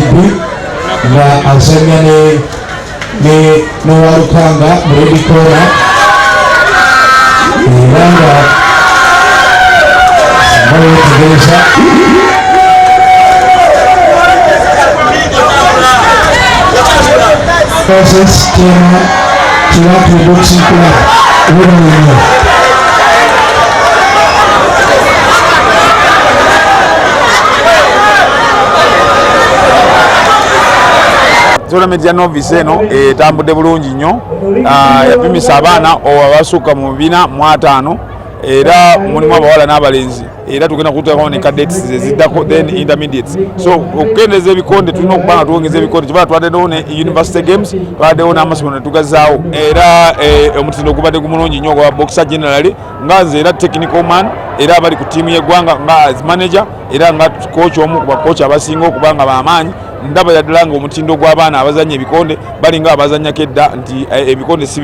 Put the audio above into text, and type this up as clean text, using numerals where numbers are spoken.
degree nga azanya ne Walukanga mu red corner era nga bawetegereza Francis Tiana Kiratu Boxing Club Women. Tournament ya novice eno etambudde bulungi nnyo, yapimisa abaana abasukka mu 405 era mulimu abawala n'abalenzi era tugenda kuteekawo ne cadets eziddako then intermediates. So okukendeza ebikonde tulina okubanga tuwongeza ebikonde kiba twaddewo ne university games, twaddewo n'amasomero ne tugazaawo era omutindo gubadde gumulungi nnyo gwa boxer generally nga nze era technical man era abali ku tiimu y'eggwanga nga as manager era nga coach omu ku bakocha abasinga okubanga b'amaanyi. Ndaba yaddala nga omutindo gw'abaana abazannya ebikonde balinga abazannyako edda nti ebikonde